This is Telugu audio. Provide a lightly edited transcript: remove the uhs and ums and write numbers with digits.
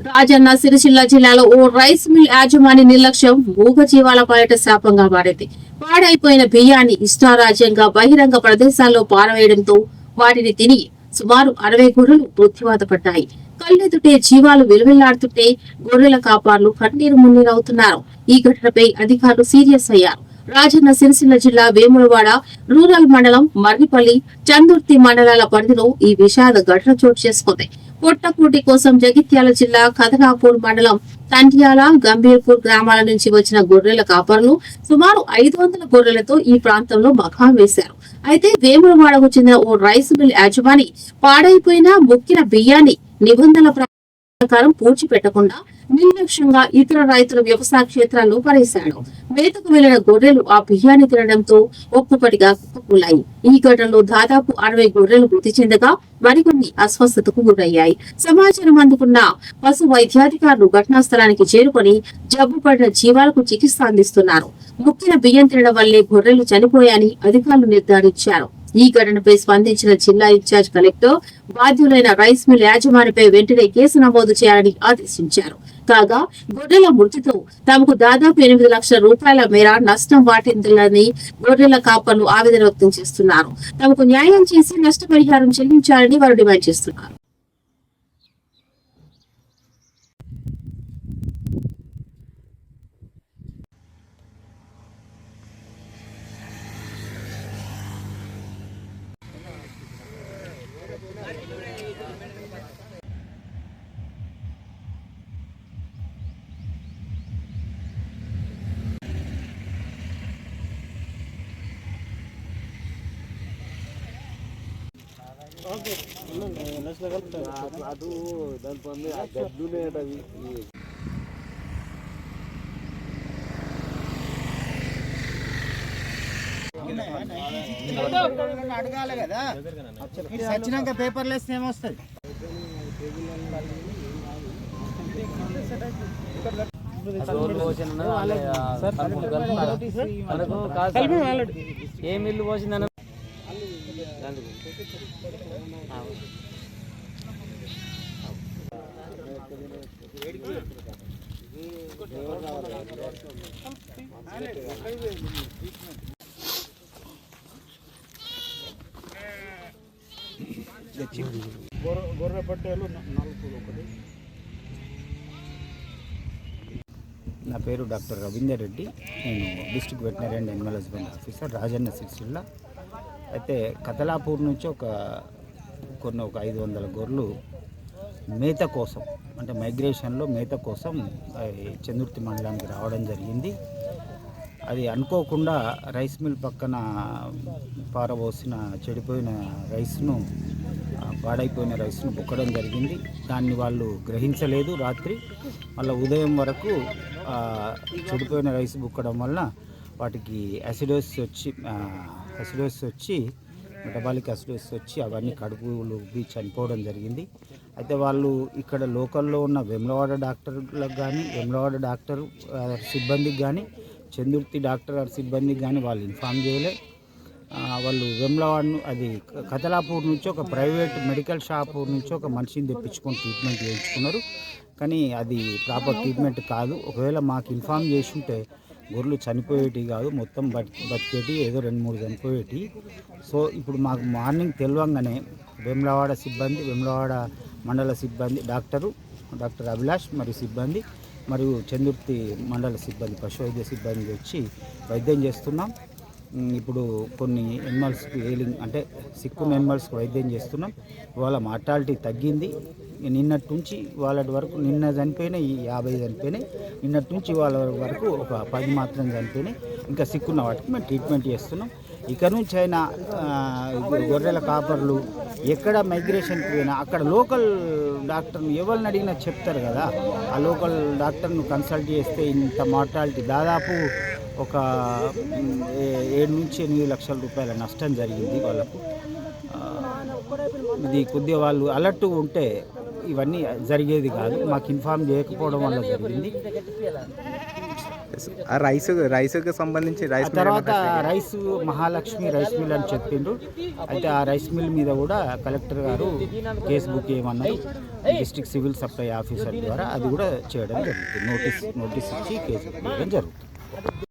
రాజన్న సిరిసిల్ల జిల్లాలో ఓ రైస్ మిల్ యాజమాని నిర్లక్ష్యం మూగ జీవాల పాలిట శాపంగా మారింది. పాడైపోయిన బియ్యాన్ని ఇష్టారాజ్యంగా బహిరంగ ప్రదేశాల్లో పారవేయడంతో వాటిని తిని సుమారు 60 గొర్రెలు మృత్యువాత పడ్డాయి. కళ్ళెదుటే జీవాలు విలువెల్లాడుతుంటే గొర్రెల కాపర్లు కన్నీరు మున్నీరవుతున్నారు. ఈ ఘటనపై అధికారులు సీరియస్ అయ్యారు. రాజన్న సిరిసిల్ల జిల్లా వేములవాడ రూరల్ మండలం మర్రిపల్లి చందుర్తి మండలాల పరిధిలో ఈ విషాద ఘటన చోటు చేసుకుంది. పొట్టకూటి కోసం జగిత్యాల జిల్లా కదలాపూర్ మండలం తండ్యాల గంభీర్పూర్ గ్రామాల నుంచి వచ్చిన గొర్రెల కాపర్లు సుమారు 500 గొర్రెలతో ఈ ప్రాంతంలో మఖా వేశారు. అయితే వేములవాడకు చెందిన ఓ రైస్ మిల్ యాజమాని పాడైపోయిన ముక్కిన బియ్యాన్ని నిబంధనల ప్రకారం పూడ్చిపెట్టకుండా నిర్లక్ష్యంగా ఇతర రైతుల వ్యవసాయ క్షేత్రాల్లో పడేశాడు. మేతకు వెళ్లిన గొర్రెలు ఆ బియ్యాన్ని తినడంతో ఒక్కొక్కటిగా కుప్పకూలాయి. ఈ ఘటనలో దాదాపు 60 గొర్రెలు మృతి చెందగా మరికొన్ని అస్వస్థతకు గురయ్యాయి. సమాచారం అందుకున్న పశు వైద్యాధికారులు ఘటనా స్థలానికి చేరుకొని జబ్బు పడిన జీవాలకు చికిత్స అందిస్తున్నారు. ముక్కిన బియ్యం తినడం వల్లే గొర్రెలు చనిపోయాయని అధికారులు నిర్ధారించారు. ఈ ఘటనపై స్పందించిన జిల్లా ఇన్ఛార్జ్ కలెక్టర్ బాధ్యులైన రైస్ మిల్ యాజమానిపై వెంటనే కేసు నమోదు చేయాలని ఆదేశించారు. కాగా గొర్రెల మృతితో తమకు దాదాపు 8 లక్షల రూపాయల మేర నష్టం వాటిందని గొర్రెల కాపర్లు ఆవేదన వ్యక్తం చేస్తున్నారు. తమకు న్యాయం చేసి నష్టపరిహారం చెల్లించాలని వారు డిమాండ్ చేస్తున్నారు. ಅದು దాని పని ఆ గడ్డునే అవి అడగాలి కదా. సచ్చినాక పేపర్లు వేస్తే ఏమొస్తుంది? ఏ మిల్లు పోసిందన్న గొర్రె పట్టేలు 41. నా పేరు డాక్టర్ రవీందర్ రెడ్డి. నేను district veterinary and animal husbandry officer Rajanna Sircilla. అయితే కదలాపూర్ నుంచి ఒక 500 గొర్రెలు మేత కోసం, అంటే మైగ్రేషన్లో మేత కోసం చందుర్తి మండలానికి రావడం జరిగింది. అది అనుకోకుండా రైస్ మిల్ పక్కన పారబోసిన చెడిపోయిన రైస్ను, పాడైపోయిన రైస్ను బుక్కడం జరిగింది. దాన్ని వాళ్ళు గ్రహించలేదు. రాత్రి మళ్ళీ ఉదయం వరకు చెడిపోయిన రైస్ బుక్కడం వలన వాటికి అసిడోసిస్ వచ్చి మెటబాలిక్ అసిడోసిస్ వచ్చి అవన్నీ కడుపులు చనిపోవడం జరిగింది. అయితే వాళ్ళు ఇక్కడ లోకల్లో ఉన్న వేములవాడ డాక్టర్లకు కానీ, వేములవాడ డాక్టర్ సిబ్బందికి కానీ, చందుర్తి డాక్టర్ సిబ్బందికి కానీ వాళ్ళు ఇన్ఫామ్ చేయలే. వాళ్ళు వేములవాడను, అది కదలాపూర్ నుంచి ఒక ప్రైవేట్ మెడికల్ షాప్ నుంచి ఒక మనిషిని తెప్పించుకొని ట్రీట్మెంట్ చేయించుకున్నారు. కానీ అది ప్రాపర్ ట్రీట్మెంట్ కాదు. ఒకవేళ మాకు ఇన్ఫామ్ చేసి ఉంటే గొర్రెలు చనిపోయేటి కాదు, మొత్తం బతికేటి, ఏదో 2-3 చనిపోయేటి. సో ఇప్పుడు మాకు మార్నింగ్ తెలియంగానే వేములవాడ సిబ్బంది, వేములవాడ మండల సిబ్బంది, డాక్టర్ అభిలాష్ మరియు సిబ్బంది, మరియు చందుర్తి మండల సిబ్బంది, పశు వైద్య సిబ్బంది వచ్చి వైద్యం చేస్తున్నాం. ఇప్పుడు కొన్ని ఎనిమల్స్కి అంటే సిక్కున్న ఎనిమల్స్కి వైద్యం చేస్తున్నాం. ఇవాళ మార్టాలిటీ తగ్గింది. నిన్నటి నుంచి వాళ్ళ వరకు, నిన్న చనిపోయినాయి 50 చనిపోయినాయి. నిన్నటి నుంచి వాళ్ళ వరకు ఒక 10 మాత్రం చనిపోయినాయి. ఇంకా సిక్కున్న వాటికి మేము ట్రీట్మెంట్ చేస్తున్నాం. ఇక నుంచి అయినా గొర్రెల కాపర్లు ఎక్కడ మైగ్రేషన్కి పోయినా అక్కడ లోకల్ డాక్టర్ని ఎవరిని అడిగినా చెప్తారు కదా. ఆ లోకల్ డాక్టర్ను కన్సల్ట్ చేస్తే ఇంత మార్టాలిటీ దాదాపు ఒక 7-8 లక్షల రూపాయల నష్టం జరిగింది వాళ్ళకు. ఇది కొద్దిగా వాళ్ళు అలర్ట్గా ఉంటే ఇవన్నీ జరిగేది కాదు. మాకు ఇన్ఫామ్ చేయకపోవడం వల్ల జరిగింది. ఆ రైస్కి సంబంధించి ఆ తర్వాత రైస్ మహాలక్ష్మి రైస్ మిల్ అని చెప్పిండ్రు. అయితే ఆ రైస్ మిల్ మీద కూడా కలెక్టర్ గారు కేసు బుక్ చేయమన్నారు. డిస్ట్రిక్ట్ సివిల్ సప్లై ఆఫీసర్ ద్వారా అది కూడా చేయడం జరుగుతుంది. నోటీస్ ఇచ్చి కేసు బుక్ చేయడం జరుగుతుంది.